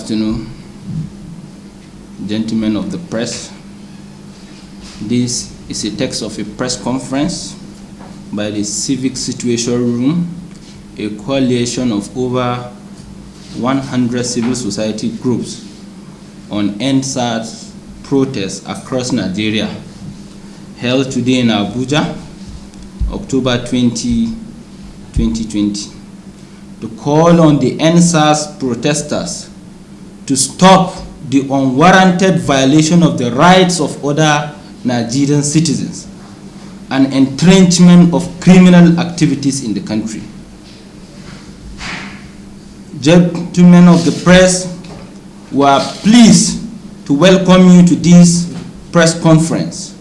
afternoon, gentlemen of the press. This is a text of a press conference by the Civic Situation Room, a coalition of over 100 civil society groups on EndSARS protests across Nigeria, held today in Abuja, October 20, 2020, to call on the EndSARS protesters to stop the unwarranted violation of the rights of other Nigerian citizens and entrenchment of criminal activities in the country. Gentlemen of the press, we are pleased to welcome you to this press conference,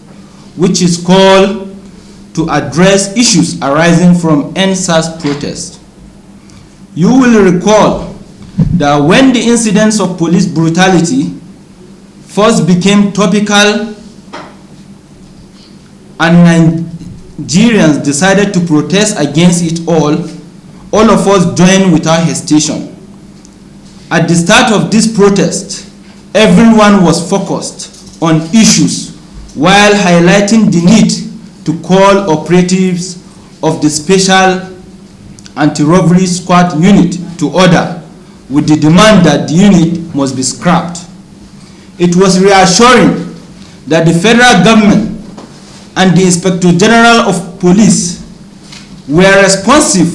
which is called to address issues arising from EndSARS protests. You will recall that when the incidents of police brutality first became topical and Nigerians decided to protest against it all of us joined without hesitation. At the start of this protest, everyone was focused on issues while highlighting the need to call operatives of the Special Anti-Robbery Squad unit to order with the demand that the unit must be scrapped. It was reassuring that the federal government and the Inspector General of Police were responsive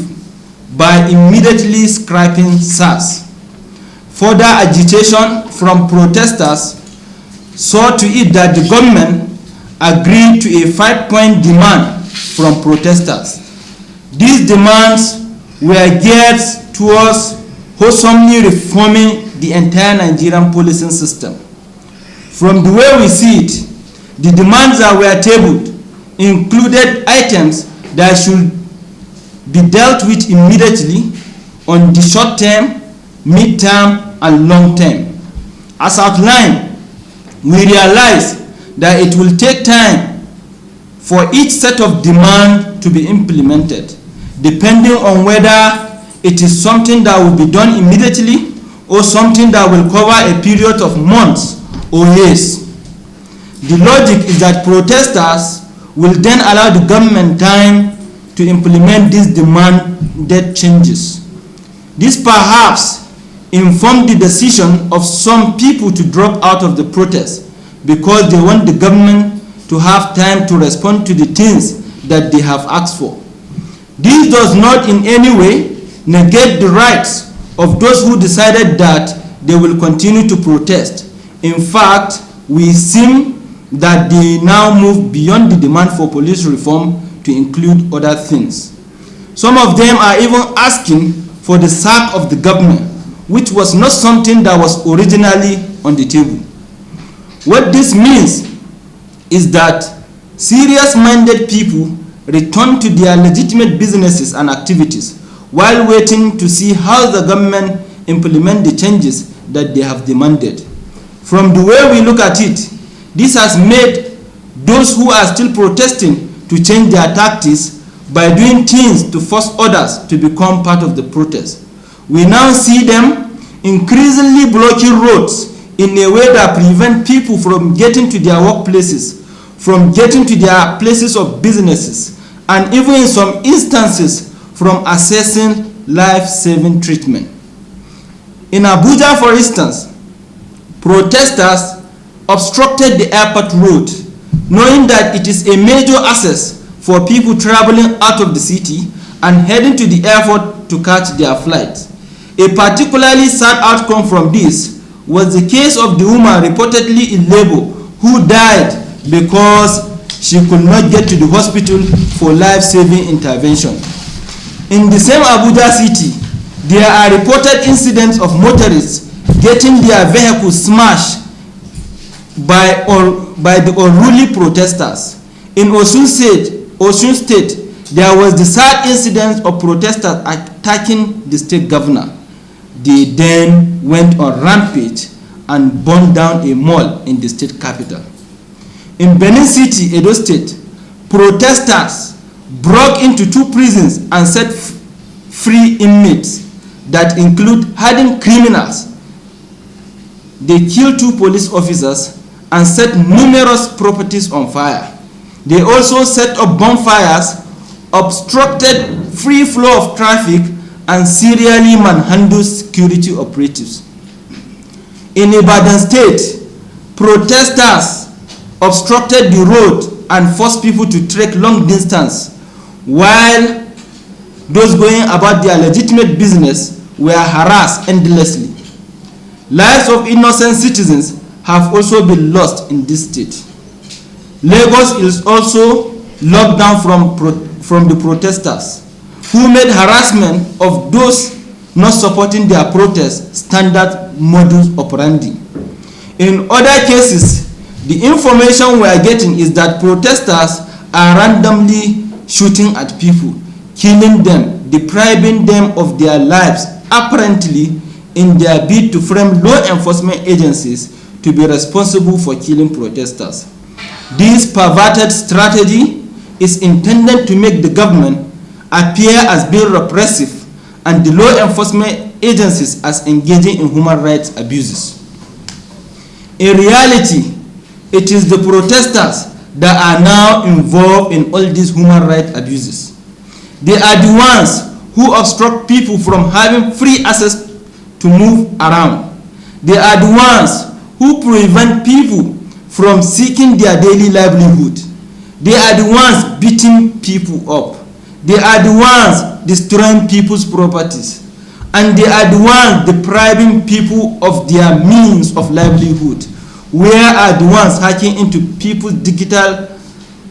by immediately scrapping SARS. Further agitation from protesters saw to it that the government agreed to a 5-point demand from protesters. These demands were geared towards wholesomely reforming the entire Nigerian policing system. From the way we see it, the demands that were tabled included items that should be dealt with immediately on the short term, mid-term, and long term. As outlined, we realize that it will take time for each set of demand to be implemented, depending on whether it is something that will be done immediately or something that will cover a period of months or years. The logic is that protesters will then allow the government time to implement these demanded changes. This perhaps informed the decision of some people to drop out of the protest because they want the government to have time to respond to the things that they have asked for. This does not in any way negate the rights of those who decided that they will continue to protest. In fact, we seem that they now move beyond the demand for police reform to include other things. Some of them are even asking for the sack of the government, which was not something that was originally on the table. What this means is that serious-minded people return to their legitimate businesses and activities while waiting to see how the government implement the changes that they have demanded. From the way we look at it, this has made those who are still protesting to change their tactics by doing things to force others to become part of the protest. We now see them increasingly blocking roads in a way that prevents people from getting to their workplaces, from getting to their places of businesses, and even in some instances from accessing life-saving treatment. In Abuja, for instance, protesters obstructed the airport road, knowing that it is a major access for people traveling out of the city and heading to the airport to catch their flight. A particularly sad outcome from this was the case of the woman reportedly in labor who died because she could not get to the hospital for life-saving intervention. In the same Abuja city, there are reported incidents of motorists getting their vehicles smashed by the unruly protesters. In Osun State, there was the sad incident of protesters attacking the state governor. They then went on rampage and burned down a mall in the state capital. In Benin City, Edo State, protesters broke into 2 prisons and set free inmates that include hardened criminals They killed 2 police officers and set numerous properties on fire. They also set up bonfires, obstructed free flow of traffic, and serially manhandled security operatives. In Ibadan State, protesters obstructed the road and forced people to trek long distance, while those going about their legitimate business were harassed endlessly. Lives of innocent citizens have also been lost in this state. Lagos is also locked down from the protesters, who made harassment of those not supporting their protest standard modus operandi. In other cases, the information we are getting is that protesters are randomly shooting at people, killing them, depriving them of their lives, apparently in their bid to frame law enforcement agencies to be responsible for killing protesters. This perverted strategy is intended to make the government appear as being repressive and the law enforcement agencies as engaging in human rights abuses. In reality, it is the protesters that are now involved in all these human rights abuses. They are the ones who obstruct people from having free access to move around. They are the ones who prevent people from seeking their daily livelihood. They are the ones beating people up. They are the ones destroying people's properties. And they are the ones depriving people of their means of livelihood. Where are the ones hacking into people's digital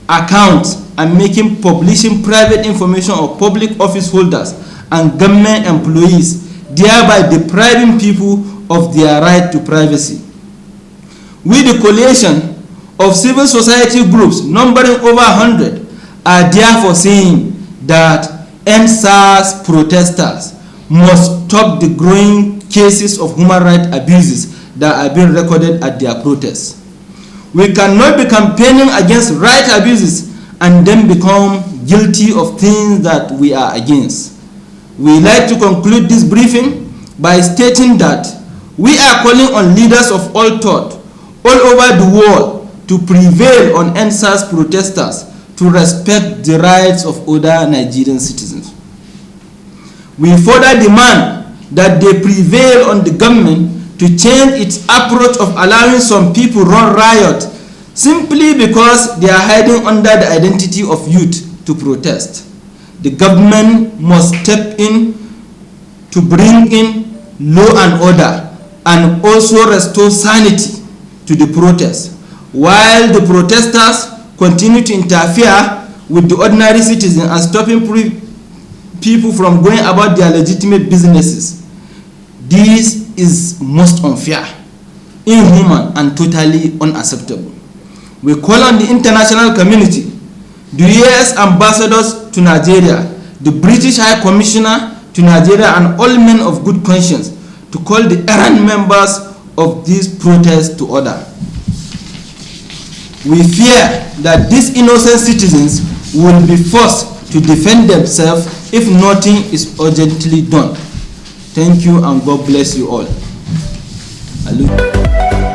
accounts and publishing private information of public office holders and government employees, thereby depriving people of their right to privacy. We, the coalition of civil society groups numbering over 100, are therefore saying that EndSARS protesters must stop the growing cases of human rights abuses that are being recorded at their protests. We cannot be campaigning against right abuses and then become guilty of things that we are against. We like to conclude this briefing by stating that we are calling on leaders of all thought all over the world to prevail on EndSARS protesters to respect the rights of other Nigerian citizens. We further demand that they prevail on the government to change its approach of allowing some people run riot simply because they are hiding under the identity of youth to protest. The government must step in to bring in law and order and also restore sanity to the protest, while the protesters continue to interfere with the ordinary citizen and stopping people from going about their legitimate businesses. This is most unfair, inhuman, and totally unacceptable. We call on the international community, the US ambassadors to Nigeria, the British High Commissioner to Nigeria, and all men of good conscience to call the errant members of these protests to order. We fear that these innocent citizens will be forced to defend themselves if nothing is urgently done. Thank you and God bless you all. Hallelujah.